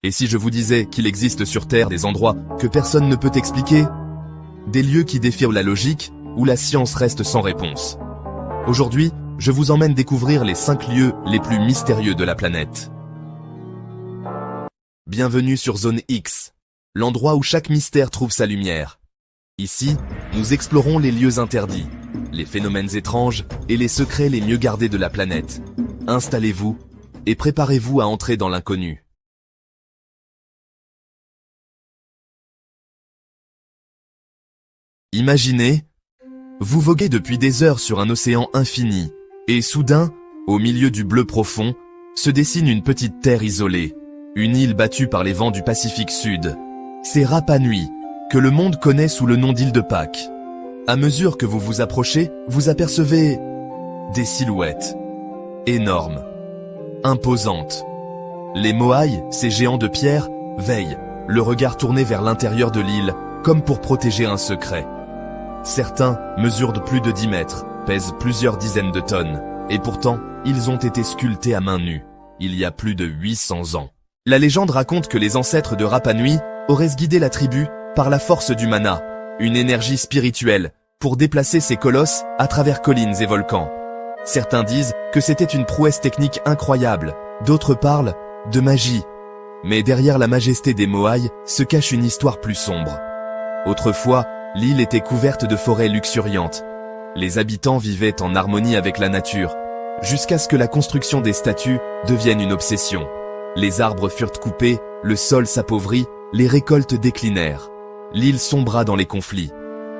Et si je vous disais qu'il existe sur Terre des endroits que personne ne peut expliquer? Des lieux qui défient la logique, où la science reste sans réponse. Aujourd'hui, je vous emmène découvrir les 5 lieux les plus mystérieux de la planète. Bienvenue sur Zone X, l'endroit où chaque mystère trouve sa lumière. Ici, nous explorons les lieux interdits, les phénomènes étranges et les secrets les mieux gardés de la planète. Installez-vous et préparez-vous à entrer dans l'inconnu. Imaginez, vous voguez depuis des heures sur un océan infini, et soudain, au milieu du bleu profond, se dessine une petite terre isolée, une île battue par les vents du Pacifique Sud. C'est Rapa Nui, que le monde connaît sous le nom d'île de Pâques. À mesure que vous vous approchez, vous apercevez des silhouettes énormes, imposantes. Les Moai, ces géants de pierre, veillent, le regard tourné vers l'intérieur de l'île, comme pour protéger un secret. Certains mesurent de plus de 10 mètres, pèsent plusieurs dizaines de tonnes, et pourtant, ils ont été sculptés à main nue, il y a plus de 800 ans. La légende raconte que les ancêtres de Rapa Nui auraient guidé la tribu par la force du mana, une énergie spirituelle, pour déplacer ces colosses à travers collines et volcans. Certains disent que c'était une prouesse technique incroyable, d'autres parlent de magie. Mais derrière la majesté des Moai se cache une histoire plus sombre. Autrefois, l'île était couverte de forêts luxuriantes. Les habitants vivaient en harmonie avec la nature, jusqu'à ce que la construction des statues devienne une obsession. Les arbres furent coupés, le sol s'appauvrit, les récoltes déclinèrent. L'île sombra dans les conflits,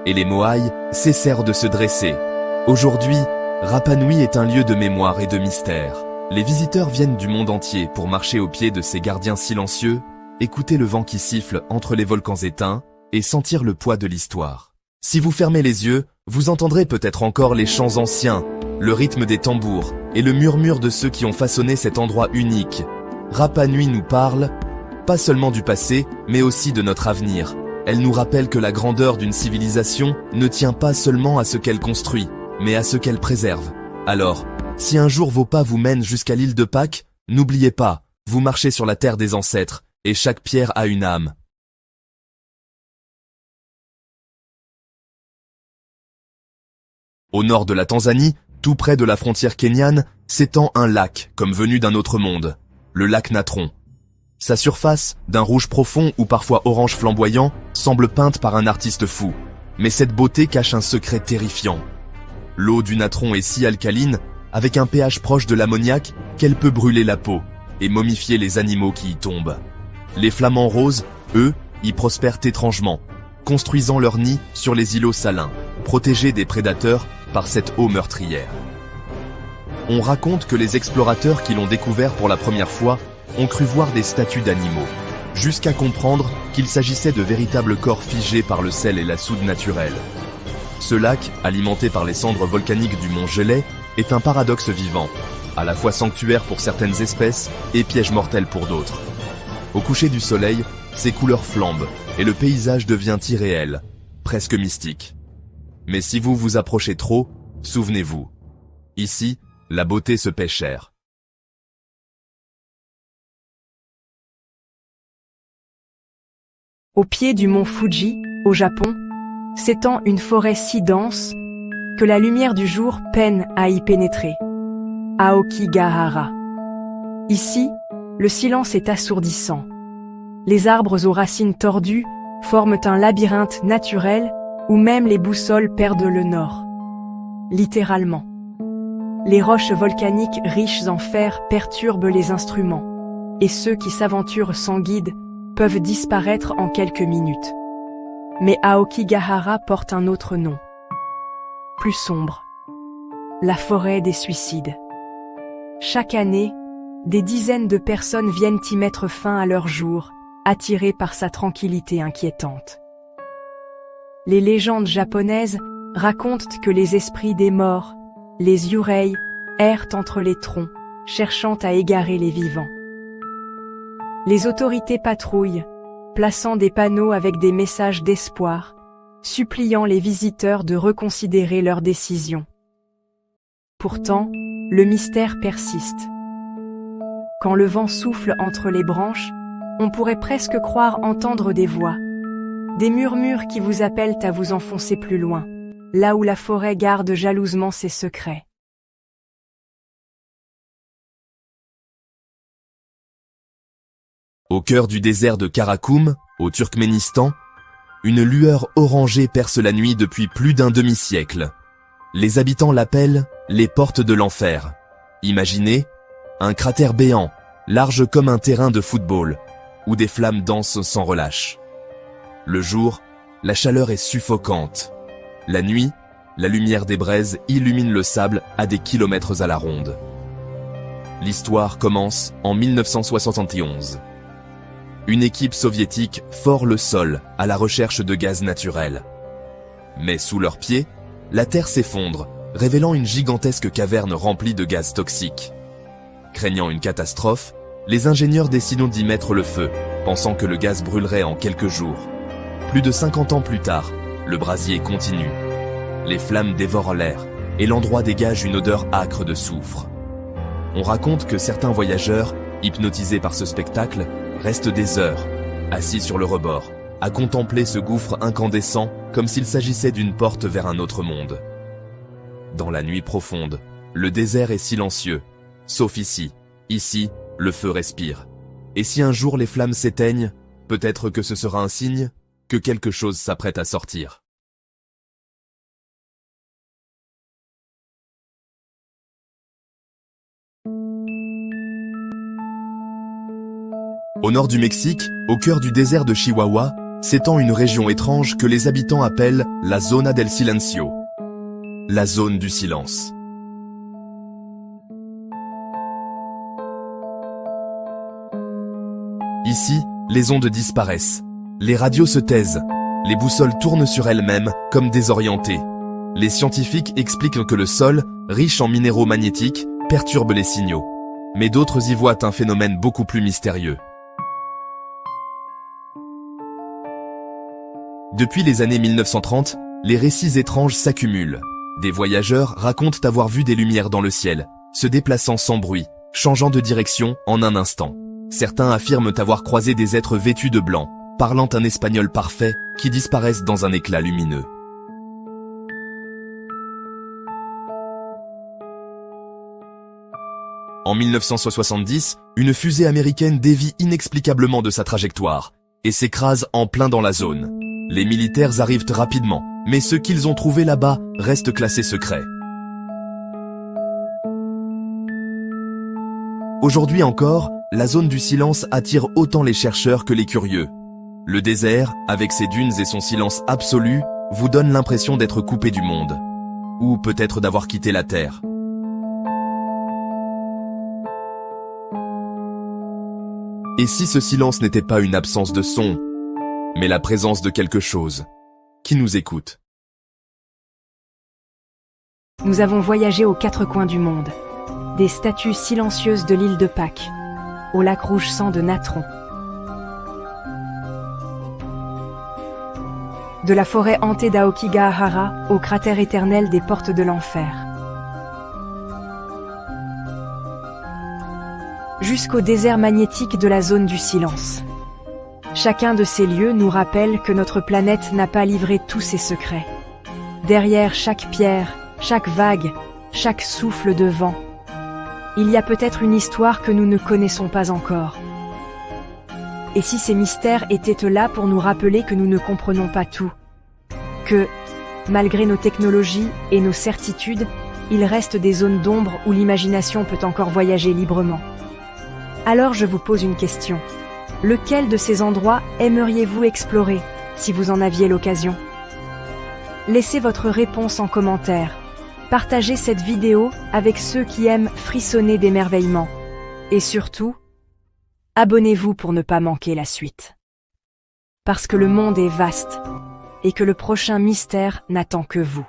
et les Moai cessèrent de se dresser. Aujourd'hui, Rapa Nui est un lieu de mémoire et de mystère. Les visiteurs viennent du monde entier pour marcher au pied de ces gardiens silencieux, écouter le vent qui siffle entre les volcans éteints, et sentir le poids de l'histoire. Si vous fermez les yeux, vous entendrez peut-être encore les chants anciens, le rythme des tambours et le murmure de ceux qui ont façonné cet endroit unique. Rapa Nui nous parle, pas seulement du passé, mais aussi de notre avenir. Elle nous rappelle que la grandeur d'une civilisation ne tient pas seulement à ce qu'elle construit, mais à ce qu'elle préserve. Alors, si un jour vos pas vous mènent jusqu'à l'île de Pâques, n'oubliez pas, vous marchez sur la terre des ancêtres, et chaque pierre a une âme. Au nord de la Tanzanie, tout près de la frontière kenyane, s'étend un lac, comme venu d'un autre monde, le lac Natron. Sa surface, d'un rouge profond ou parfois orange flamboyant, semble peinte par un artiste fou. Mais cette beauté cache un secret terrifiant. L'eau du Natron est si alcaline, avec un pH proche de l'ammoniac, qu'elle peut brûler la peau et momifier les animaux qui y tombent. Les flamants roses, eux, y prospèrent étrangement, construisant leur nid sur les îlots salins, protégés des prédateurs par cette eau meurtrière. On raconte que les explorateurs qui l'ont découvert pour la première fois ont cru voir des statues d'animaux, jusqu'à comprendre qu'il s'agissait de véritables corps figés par le sel et la soude naturelle. Ce lac, alimenté par les cendres volcaniques du mont Gelée, est un paradoxe vivant, à la fois sanctuaire pour certaines espèces et piège mortel pour d'autres. Au coucher du soleil, ses couleurs flambent et le paysage devient irréel, presque mystique. Mais si vous vous approchez trop, souvenez-vous. Ici, la beauté se paie cher. Au pied du mont Fuji, au Japon, s'étend une forêt si dense que la lumière du jour peine à y pénétrer. Aokigahara. Ici, le silence est assourdissant. Les arbres aux racines tordues forment un labyrinthe naturel où même les boussoles perdent le nord. Littéralement. Les roches volcaniques riches en fer perturbent les instruments, et ceux qui s'aventurent sans guide peuvent disparaître en quelques minutes. Mais Aokigahara porte un autre nom, plus sombre, la forêt des suicides. Chaque année, des dizaines de personnes viennent y mettre fin à leur jour, attirées par sa tranquillité inquiétante. Les légendes japonaises racontent que les esprits des morts, les yurei, errent entre les troncs, cherchant à égarer les vivants. Les autorités patrouillent, plaçant des panneaux avec des messages d'espoir, suppliant les visiteurs de reconsidérer leurs décisions. Pourtant, le mystère persiste. Quand le vent souffle entre les branches, On pourrait presque croire entendre des voix, des murmures qui vous appellent à vous enfoncer plus loin, là où la forêt garde jalousement ses secrets. Au cœur du désert de Karakoum, au Turkménistan, une lueur orangée perce la nuit depuis plus d'un demi-siècle. Les habitants l'appellent les portes de l'enfer. Imaginez un cratère béant, large comme un terrain de football, où des flammes dansent sans relâche. Le jour, la chaleur est suffocante. La nuit, la lumière des braises illumine le sable à des kilomètres à la ronde. L'histoire commence en 1971. Une équipe soviétique fore le sol à la recherche de gaz naturel. Mais sous leurs pieds, la terre s'effondre, révélant une gigantesque caverne remplie de gaz toxiques. Craignant une catastrophe, les ingénieurs décident d'y mettre le feu, pensant que le gaz brûlerait en quelques jours. Plus de 50 ans plus tard, le brasier continue. Les flammes dévorent l'air, et l'endroit dégage une odeur âcre de soufre. On raconte que certains voyageurs, hypnotisés par ce spectacle, restent des heures, assis sur le rebord, à contempler ce gouffre incandescent comme s'il s'agissait d'une porte vers un autre monde. Dans la nuit profonde, le désert est silencieux, sauf ici. Ici, le feu respire. Et si un jour les flammes s'éteignent, peut-être que ce sera un signe que quelque chose s'apprête à sortir. Au nord du Mexique, au cœur du désert de Chihuahua, s'étend une région étrange que les habitants appellent la Zona del Silencio, la zone du silence. Ici, les ondes disparaissent, les radios se taisent, les boussoles tournent sur elles-mêmes comme désorientées. Les scientifiques expliquent que le sol, riche en minéraux magnétiques, perturbe les signaux. Mais d'autres y voient un phénomène beaucoup plus mystérieux. Depuis les années 1930, les récits étranges s'accumulent. Des voyageurs racontent avoir vu des lumières dans le ciel, se déplaçant sans bruit, changeant de direction en un instant. Certains affirment avoir croisé des êtres vêtus de blanc, parlant un espagnol parfait, qui disparaissent dans un éclat lumineux. En 1970, une fusée américaine dévie inexplicablement de sa trajectoire et s'écrase en plein dans la zone. Les militaires arrivent rapidement, mais ce qu'ils ont trouvé là-bas reste classé secret. Aujourd'hui encore, la zone du silence attire autant les chercheurs que les curieux. Le désert, avec ses dunes et son silence absolu, vous donne l'impression d'être coupé du monde. Ou peut-être d'avoir quitté la Terre. Et si ce silence n'était pas une absence de son, mais la présence de quelque chose qui nous écoute? Nous avons voyagé aux quatre coins du monde, des statues silencieuses de l'île de Pâques, au lac rouge sang de Natron, de la forêt hantée d'Aokigahara au cratère éternel des portes de l'enfer, jusqu'au désert magnétique de la zone du silence. Chacun de ces lieux nous rappelle que notre planète n'a pas livré tous ses secrets. Derrière chaque pierre, chaque vague, chaque souffle de vent, il y a peut-être une histoire que nous ne connaissons pas encore. Et si ces mystères étaient là pour nous rappeler que nous ne comprenons pas tout, que, malgré nos technologies et nos certitudes, il reste des zones d'ombre où l'imagination peut encore voyager librement. Alors je vous pose une question. Lequel de ces endroits aimeriez-vous explorer, si vous en aviez l'occasion? Laissez votre réponse en commentaire. Partagez cette vidéo avec ceux qui aiment frissonner d'émerveillement. Et surtout, abonnez-vous pour ne pas manquer la suite. Parce que le monde est vaste, et que le prochain mystère n'attend que vous.